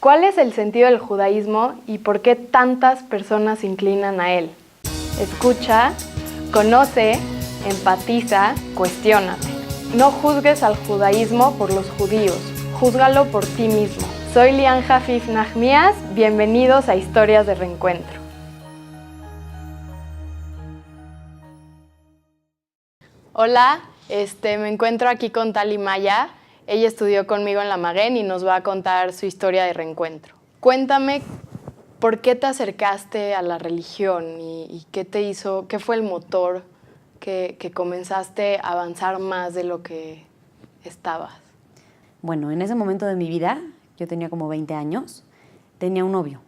¿Cuál es el sentido del judaísmo y por qué tantas personas se inclinan a él? Escucha, conoce, empatiza, cuestiónate. No juzgues al judaísmo por los judíos, júzgalo por ti mismo. Soy Lian Jafif Nahmias, bienvenidos a Historias de Reencuentro. Hola, me encuentro aquí con Tali Maya. Ella estudió conmigo en la Maguen y nos va a contar su historia de reencuentro. Cuéntame, ¿por qué te acercaste a la religión y qué te hizo, qué fue el motor que comenzaste a avanzar más de lo que estabas? Bueno, en ese momento de mi vida, yo tenía como 20 años, tenía un novio,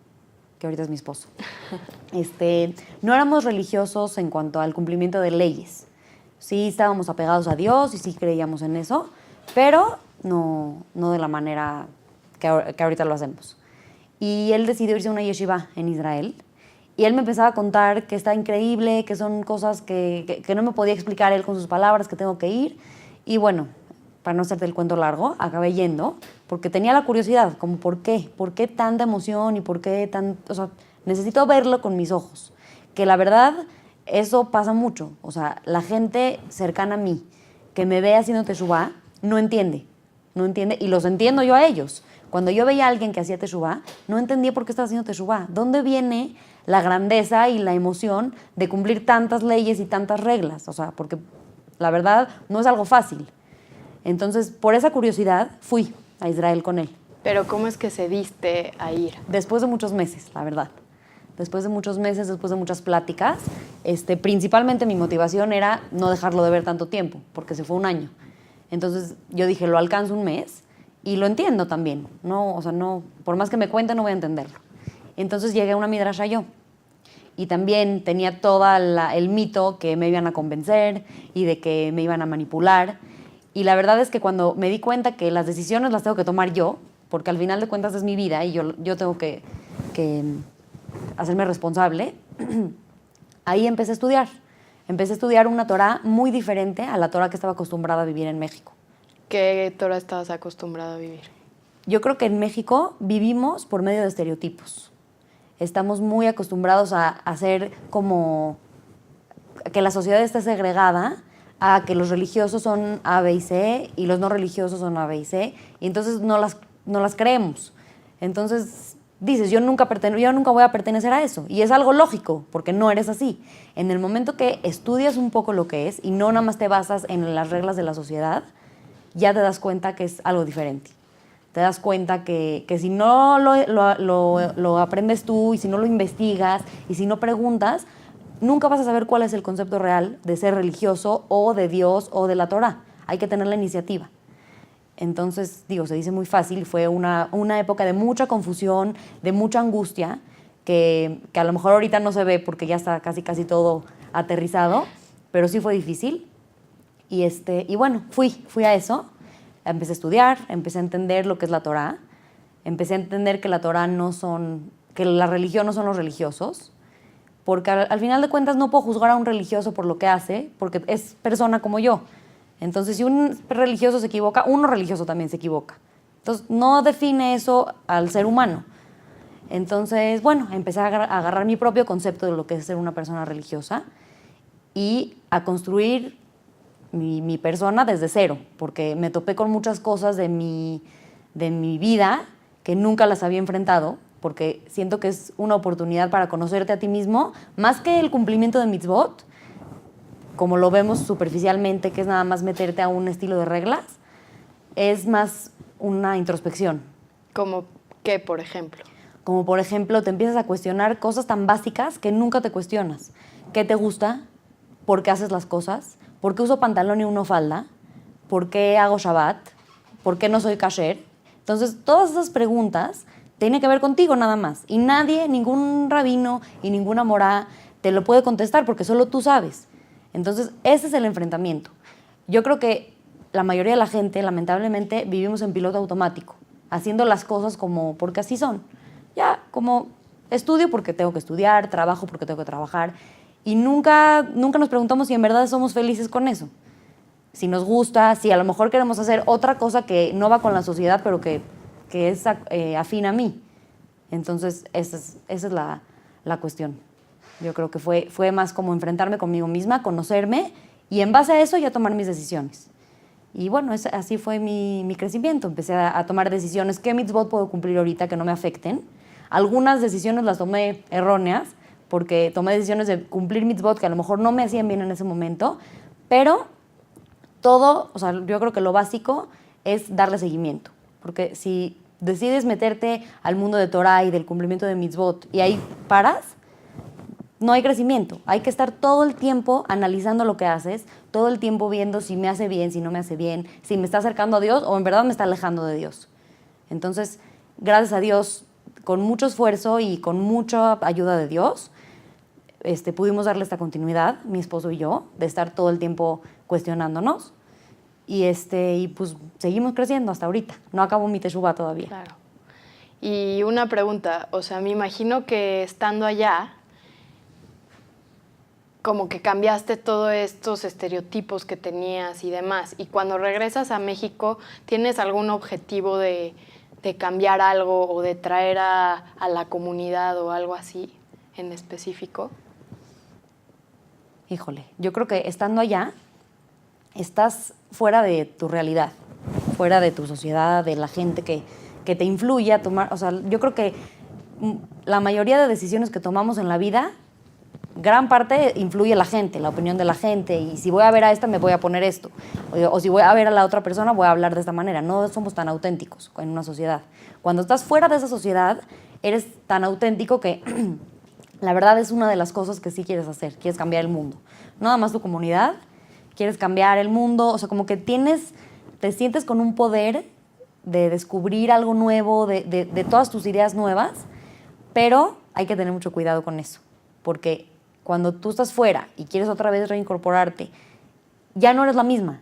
que ahorita es mi esposo. No éramos religiosos en cuanto al cumplimiento de leyes. Sí estábamos apegados a Dios y sí creíamos en eso, pero no de la manera que ahorita lo hacemos. Y él decidió irse a una yeshiva en Israel y él me empezaba a contar que está increíble, que son cosas que no me podía explicar él con sus palabras, que tengo que ir. Y bueno, para no hacerte el cuento largo, acabé yendo porque tenía la curiosidad, como ¿por qué tanta emoción y por qué o sea, necesito verlo con mis ojos? Que la verdad, eso pasa mucho. O sea, la gente cercana a mí que me ve haciendo teshuvá no entiende y los entiendo yo a ellos. Cuando yo veía a alguien que hacía teshuvá, no entendía por qué estaba haciendo teshuvá. ¿Dónde viene la grandeza y la emoción de cumplir tantas leyes y tantas reglas? O sea, porque la verdad no es algo fácil. Entonces, por esa curiosidad, fui a Israel con él. Pero ¿cómo es que cediste a ir? Después de muchos meses, la verdad. Después de muchos meses, después de muchas pláticas, principalmente mi motivación era no dejarlo de ver tanto tiempo, porque se fue un año. Entonces yo dije, lo alcanzo un mes y lo entiendo también. No, o sea, no, por más que me cuente, no voy a entenderlo. Entonces llegué a una midrasha yo. Y también tenía todo el mito que me iban a convencer y de que me iban a manipular. Y la verdad es que cuando me di cuenta que las decisiones las tengo que tomar yo, porque al final de cuentas es mi vida y yo tengo que hacerme responsable, ahí empecé a estudiar. Empecé a estudiar una Torá muy diferente a la Torá que estaba acostumbrada a vivir en México. ¿Qué Torá estabas acostumbrada a vivir? Yo creo que en México vivimos por medio de estereotipos. Estamos muy acostumbrados a hacer como que la sociedad esté segregada a que los religiosos son A, B y C y los no religiosos son A, B y C, y entonces no las creemos. Entonces dices, yo nunca voy a pertenecer a eso. Y es algo lógico, porque no eres así. En el momento que estudias un poco lo que es y no nada más te basas en las reglas de la sociedad, ya te das cuenta que es algo diferente. Te das cuenta que si no lo aprendes tú y si no lo investigas y si no preguntas, nunca vas a saber cuál es el concepto real de ser religioso o de Dios o de la Torá. Hay que tener la iniciativa. Entonces, se dice muy fácil, fue una época de mucha confusión, de mucha angustia, que a lo mejor ahorita no se ve porque ya está casi todo aterrizado, pero sí fue difícil. Y bueno, fui a eso, empecé a estudiar, empecé a entender lo que es la Torá, empecé a entender que la religión no son los religiosos, porque al final de cuentas no puedo juzgar a un religioso por lo que hace, porque es persona como yo. Entonces, si un religioso se equivoca, uno religioso también se equivoca. Entonces, no define eso al ser humano. Entonces, bueno, empecé a agarrar mi propio concepto de lo que es ser una persona religiosa y a construir mi persona desde cero, porque me topé con muchas cosas de mi vida que nunca las había enfrentado, porque siento que es una oportunidad para conocerte a ti mismo, más que el cumplimiento de mitzvot, como lo vemos superficialmente, que es nada más meterte a un estilo de reglas, es más una introspección. ¿Cómo qué, por ejemplo? Como por ejemplo, te empiezas a cuestionar cosas tan básicas que nunca te cuestionas. ¿Qué te gusta? ¿Por qué haces las cosas? ¿Por qué uso pantalón y uno falda? ¿Por qué hago Shabbat? ¿Por qué no soy kasher? Entonces, todas esas preguntas tienen que ver contigo nada más. Y nadie, ningún rabino y ninguna morá te lo puede contestar porque solo tú sabes. Entonces, ese es el enfrentamiento. Yo creo que la mayoría de la gente, lamentablemente, vivimos en piloto automático, haciendo las cosas porque así son. Ya, como estudio porque tengo que estudiar, trabajo porque tengo que trabajar, y nunca nos preguntamos si en verdad somos felices con eso. Si nos gusta, si a lo mejor queremos hacer otra cosa que no va con la sociedad, pero que es afín a mí. Entonces, esa es la cuestión. Yo creo que fue más como enfrentarme conmigo misma, conocerme y en base a eso ya tomar mis decisiones. Y bueno, así fue mi crecimiento. Empecé a tomar decisiones. ¿Qué mitzvot puedo cumplir ahorita que no me afecten? Algunas decisiones las tomé erróneas, porque tomé decisiones de cumplir mitzvot que a lo mejor no me hacían bien en ese momento, pero todo, o sea, yo creo que lo básico es darle seguimiento. Porque si decides meterte al mundo de Torah y del cumplimiento de mitzvot y ahí paras, no hay crecimiento. Hay que estar todo el tiempo analizando lo que haces, todo el tiempo viendo si me hace bien, si no me hace bien, si me está acercando a Dios o en verdad me está alejando de Dios. Entonces, gracias a Dios, con mucho esfuerzo y con mucha ayuda de Dios, pudimos darle esta continuidad, mi esposo y yo, de estar todo el tiempo cuestionándonos. Y pues seguimos creciendo hasta ahorita. No acabo mi teshuvá todavía. Claro. Y una pregunta, o sea, me imagino que estando allá, como que cambiaste todos estos estereotipos que tenías y demás. Y cuando regresas a México, ¿tienes algún objetivo de cambiar algo o de traer a la comunidad o algo así en específico? Híjole, yo creo que estando allá, estás fuera de tu realidad, fuera de tu sociedad, de la gente que te influye a tomar. O sea, yo creo que la mayoría de decisiones que tomamos en la vida, gran parte influye la gente, la opinión de la gente, y si voy a ver a esta me voy a poner esto, o si voy a ver a la otra persona voy a hablar de esta manera. No somos tan auténticos en una sociedad. Cuando estás fuera de esa sociedad, eres tan auténtico que la verdad es una de las cosas que sí quieres hacer, quieres cambiar el mundo. No nada más tu comunidad, quieres cambiar el mundo, o sea, como que te sientes con un poder de descubrir algo nuevo, de todas tus ideas nuevas, pero hay que tener mucho cuidado con eso, porque cuando tú estás fuera y quieres otra vez reincorporarte, ya no eres la misma.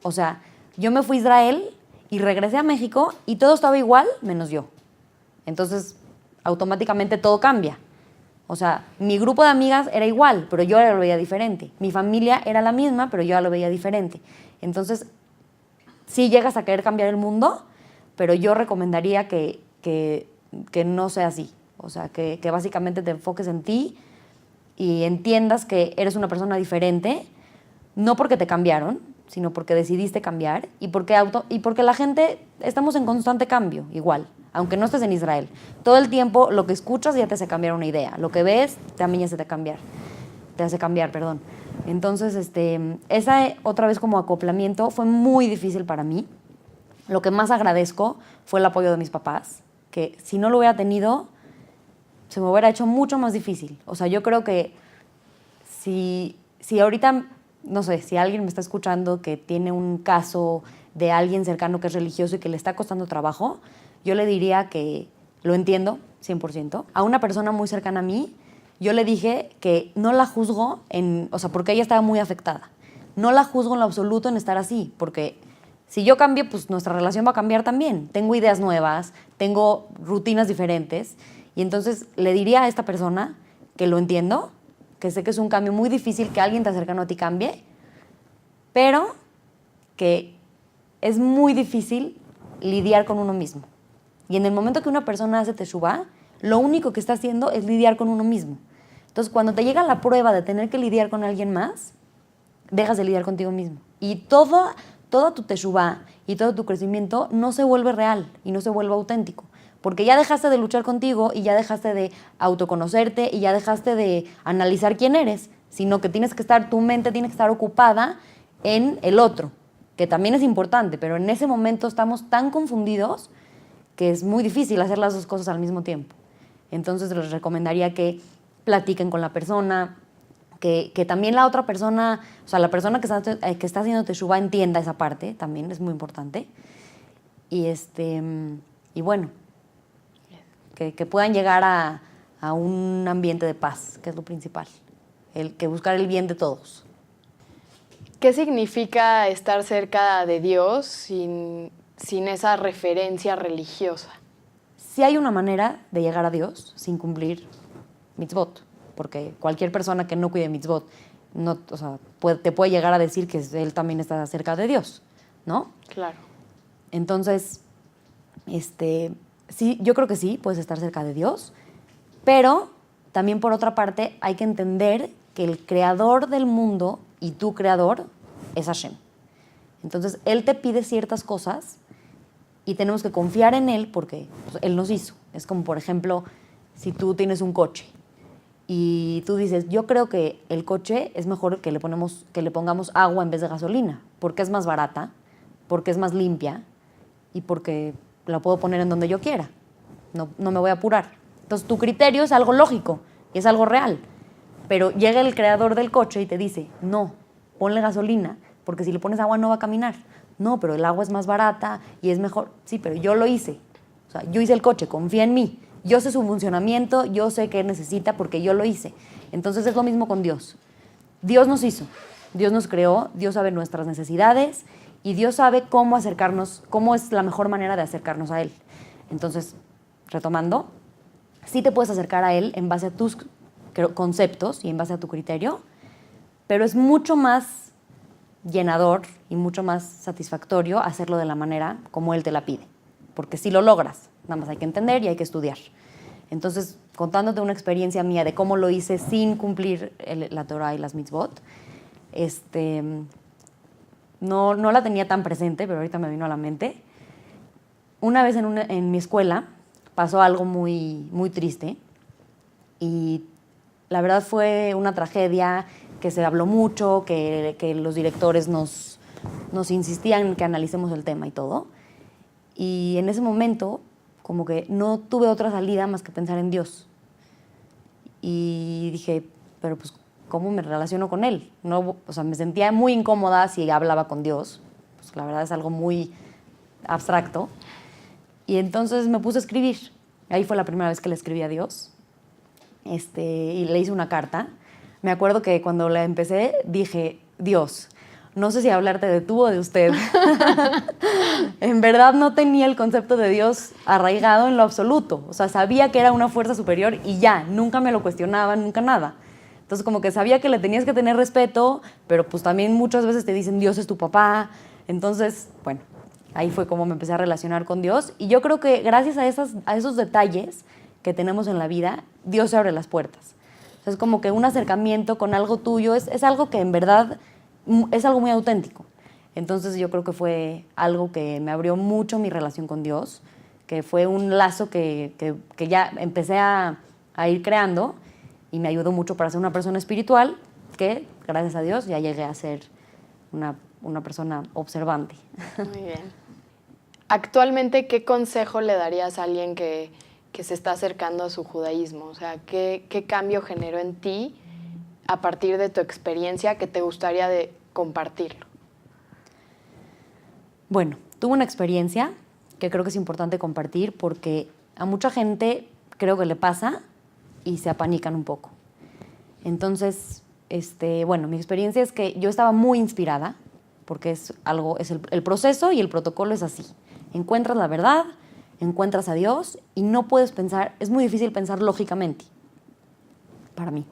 O sea, yo me fui a Israel y regresé a México y todo estaba igual menos yo. Entonces, automáticamente todo cambia. O sea, mi grupo de amigas era igual, pero yo lo veía diferente. Mi familia era la misma, pero yo ya lo veía diferente. Entonces, sí llegas a querer cambiar el mundo, pero yo recomendaría que no sea así. O sea, que básicamente te enfoques en ti y entiendas que eres una persona diferente, no porque te cambiaron, sino porque decidiste cambiar y porque la gente, estamos en constante cambio, igual, aunque no estés en Israel. Todo el tiempo lo que escuchas ya te hace cambiar una idea, lo que ves también ya te hace cambiar, perdón. Entonces, esa otra vez como acoplamiento fue muy difícil para mí. Lo que más agradezco fue el apoyo de mis papás, que si no lo hubiera tenido, se me hubiera hecho mucho más difícil. O sea, yo creo que si ahorita, no sé, si alguien me está escuchando que tiene un caso de alguien cercano que es religioso y que le está costando trabajo, yo le diría que lo entiendo 100%. A una persona muy cercana a mí, yo le dije que no la juzgo, o sea, porque ella estaba muy afectada. No la juzgo en lo absoluto en estar así, porque si yo cambio, pues nuestra relación va a cambiar también. Tengo ideas nuevas, tengo rutinas diferentes. Y entonces le diría a esta persona que lo entiendo, que sé que es un cambio muy difícil que alguien tan cercano a ti cambie, pero que es muy difícil lidiar con uno mismo. Y en el momento que una persona hace teshuvá, lo único que está haciendo es lidiar con uno mismo. Entonces, cuando te llega la prueba de tener que lidiar con alguien más, dejas de lidiar contigo mismo. Y toda tu teshuvá y todo tu crecimiento no se vuelve real y no se vuelve auténtico. Porque ya dejaste de luchar contigo y ya dejaste de autoconocerte y ya dejaste de analizar quién eres, sino que tu mente tiene que estar ocupada en el otro, que también es importante, pero en ese momento estamos tan confundidos que es muy difícil hacer las dos cosas al mismo tiempo. Entonces les recomendaría que platiquen con la persona, que también la otra persona, o sea, la persona que está haciendo teshuvá entienda esa parte, también es muy importante. Y bueno, que puedan llegar a un ambiente de paz, que es lo principal, que buscar el bien de todos. ¿Qué significa estar cerca de Dios sin esa referencia religiosa? Sí hay una manera de llegar a Dios sin cumplir mitzvot, porque cualquier persona que no cuide mitzvot te puede llegar a decir que él también está cerca de Dios, ¿no? Claro. Entonces, sí, yo creo que sí, puedes estar cerca de Dios, pero también por otra parte hay que entender que el creador del mundo y tu creador es Hashem. Entonces, Él te pide ciertas cosas y tenemos que confiar en Él porque pues, Él nos hizo. Es como, por ejemplo, si tú tienes un coche y tú dices, yo creo que el coche es mejor que le pongamos agua en vez de gasolina, porque es más barata, porque es más limpia y porque la puedo poner en donde yo quiera. No me voy a apurar. Entonces, tu criterio es algo lógico y es algo real. Pero llega el creador del coche y te dice, no, ponle gasolina, porque si le pones agua no va a caminar. No, pero el agua es más barata y es mejor. Sí, pero yo lo hice. O sea, yo hice el coche, confía en mí. Yo sé su funcionamiento, yo sé qué necesita porque yo lo hice. Entonces es lo mismo con Dios. Dios nos hizo, Dios nos creó, Dios sabe nuestras necesidades y Dios sabe cómo acercarnos, cómo es la mejor manera de acercarnos a Él. Entonces, retomando, sí te puedes acercar a Él en base a tus conceptos y en base a tu criterio, pero es mucho más llenador y mucho más satisfactorio hacerlo de la manera como Él te la pide, porque si lo logras, nada más hay que entender y hay que estudiar. Entonces, contándote una experiencia mía de cómo lo hice sin cumplir la Torah y las mitzvot, no la tenía tan presente, pero ahorita me vino a la mente. Una vez en mi escuela pasó algo muy, muy triste y la verdad fue una tragedia que se habló mucho, que los directores nos insistían que analicemos el tema y todo. Y en ese momento, como que no tuve otra salida más que pensar en Dios. Y dije, pero pues, ¿cómo me relaciono con Él? No, o sea, me sentía muy incómoda si hablaba con Dios. Pues la verdad es algo muy abstracto. Y entonces me puse a escribir. Ahí fue la primera vez que le escribí a Dios. Y le hice una carta. Me acuerdo que cuando la empecé dije, Dios, no sé si hablarte de tú o de usted. En verdad no tenía el concepto de Dios arraigado en lo absoluto. O sea, sabía que era una fuerza superior y ya, nunca me lo cuestionaba, nunca nada. Entonces como que sabía que le tenías que tener respeto, pero pues también muchas veces te dicen Dios es tu papá. Entonces, bueno, ahí fue como me empecé a relacionar con Dios. Y yo creo que gracias a esos detalles que tenemos en la vida, Dios se abre las puertas. O sea, es como que un acercamiento con algo tuyo es algo que en verdad es algo muy auténtico. Entonces yo creo que fue algo que me abrió mucho mi relación con Dios, que fue un lazo que ya empecé a ir creando y me ayudó mucho para ser una persona espiritual que, gracias a Dios, ya llegué a ser una persona observante. Muy bien. Actualmente, ¿qué consejo le darías a alguien que se está acercando a su judaísmo? O sea, ¿qué cambio generó en ti a partir de tu experiencia que te gustaría de compartirlo? Bueno, tuve una experiencia que creo que es importante compartir porque a mucha gente creo que le pasa y se apanican un poco. Entonces, bueno, mi experiencia es que yo estaba muy inspirada porque el proceso y el protocolo es así. Encuentras la verdad, encuentras a Dios y no puedes pensar, es muy difícil pensar lógicamente, para mí.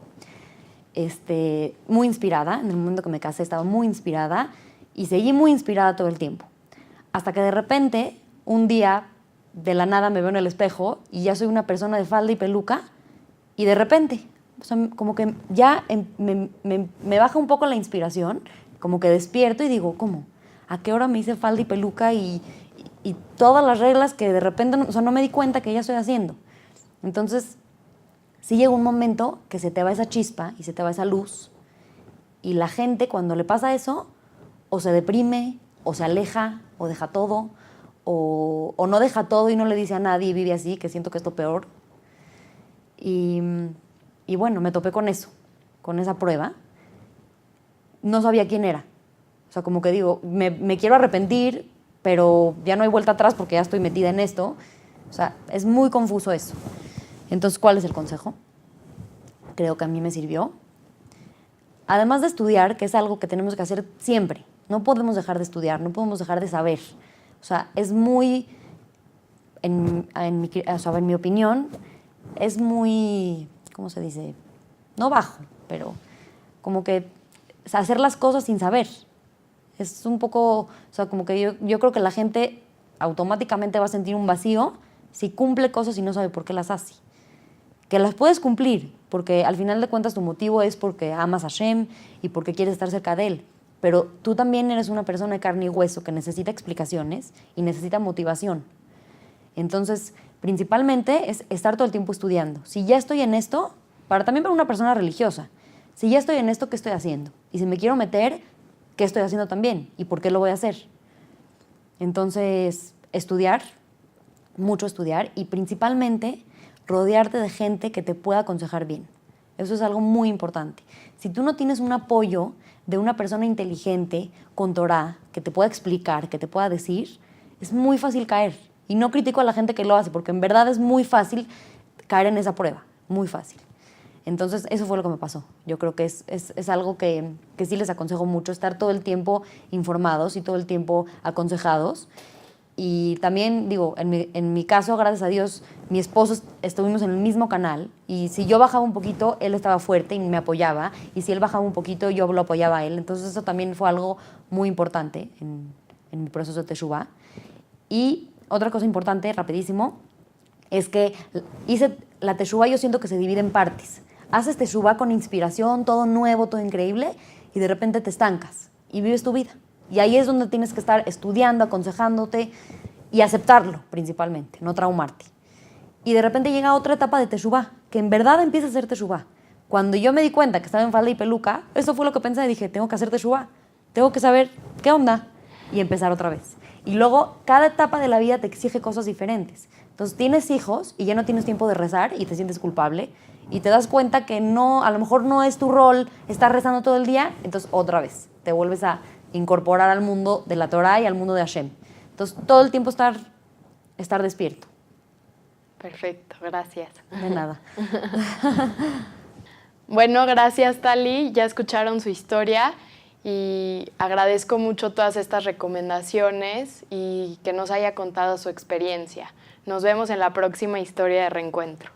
Muy inspirada, en el momento que me casé estaba muy inspirada y seguí muy inspirada todo el tiempo. Hasta que de repente, un día, de la nada me veo en el espejo y ya soy una persona de falda y peluca y de repente, o sea, como que ya me baja un poco la inspiración, como que despierto y digo, ¿cómo? ¿A qué hora me hice falda y peluca y todas las reglas que de repente, o sea, no me di cuenta que ya estoy haciendo? Entonces, sí llega un momento que se te va esa chispa y se te va esa luz y la gente cuando le pasa eso o se deprime o se aleja o deja todo o no deja todo y no le dice a nadie y vive así, que siento que es lo peor. Y bueno, me topé con eso, con esa prueba. No sabía quién era. O sea, como que digo, me quiero arrepentir, pero ya no hay vuelta atrás porque ya estoy metida en esto. O sea, es muy confuso eso. Entonces, ¿cuál es el consejo? Creo que a mí me sirvió. Además de estudiar, que es algo que tenemos que hacer siempre. No podemos dejar de estudiar, no podemos dejar de saber. O sea, es muy, en mi opinión, es muy, ¿cómo se dice? No bajo, pero como que hacer las cosas sin saber. Es un poco, o sea, como que yo creo que la gente automáticamente va a sentir un vacío si cumple cosas y no sabe por qué las hace. Que las puedes cumplir, porque al final de cuentas tu motivo es porque amas a Hashem y porque quieres estar cerca de Él. Pero tú también eres una persona de carne y hueso que necesita explicaciones y necesita motivación. Entonces, principalmente es estar todo el tiempo estudiando. Si ya estoy en esto, también para una persona religiosa, si ya estoy en esto, ¿qué estoy haciendo? Y si me quiero meter, ¿qué estoy haciendo también? ¿Y por qué lo voy a hacer? Entonces, estudiar, mucho estudiar y principalmente rodearte de gente que te pueda aconsejar bien. Eso es algo muy importante. Si tú no tienes un apoyo de una persona inteligente con Torah que te pueda explicar, que te pueda decir, es muy fácil caer. Y no critico a la gente que lo hace, porque en verdad es muy fácil caer en esa prueba, muy fácil. Entonces, eso fue lo que me pasó. Yo creo que es algo que sí les aconsejo mucho, estar todo el tiempo informados y todo el tiempo aconsejados. Y también, digo, en mi caso, gracias a Dios, mi esposo estuvimos en el mismo canal y si yo bajaba un poquito, él estaba fuerte y me apoyaba, y si él bajaba un poquito, yo lo apoyaba a él. Entonces eso también fue algo muy importante en mi proceso de Teshuvá. Y otra cosa importante, rapidísimo, es que hice la Teshuvá, yo siento que se divide en partes. Haces Teshuvá con inspiración, todo nuevo, todo increíble, y de repente te estancas y vives tu vida. Y ahí es donde tienes que estar estudiando, aconsejándote y aceptarlo principalmente, no traumarte. Y de repente llega otra etapa de Teshuvá, que en verdad empieza a ser Teshuvá. Cuando yo me di cuenta que estaba en falda y peluca, eso fue lo que pensé, dije, tengo que hacer Teshuvá, tengo que saber qué onda y empezar otra vez. Y luego, cada etapa de la vida te exige cosas diferentes. Entonces, tienes hijos y ya no tienes tiempo de rezar y te sientes culpable y te das cuenta que no, a lo mejor no es tu rol estar rezando todo el día, entonces otra vez te vuelves a incorporar al mundo de la Torah y al mundo de Hashem. Entonces, todo el tiempo estar despierto. Perfecto, gracias. De nada. Bueno, gracias, Tali. Ya escucharon su historia y agradezco mucho todas estas recomendaciones y que nos haya contado su experiencia. Nos vemos en la próxima historia de Reencuentro.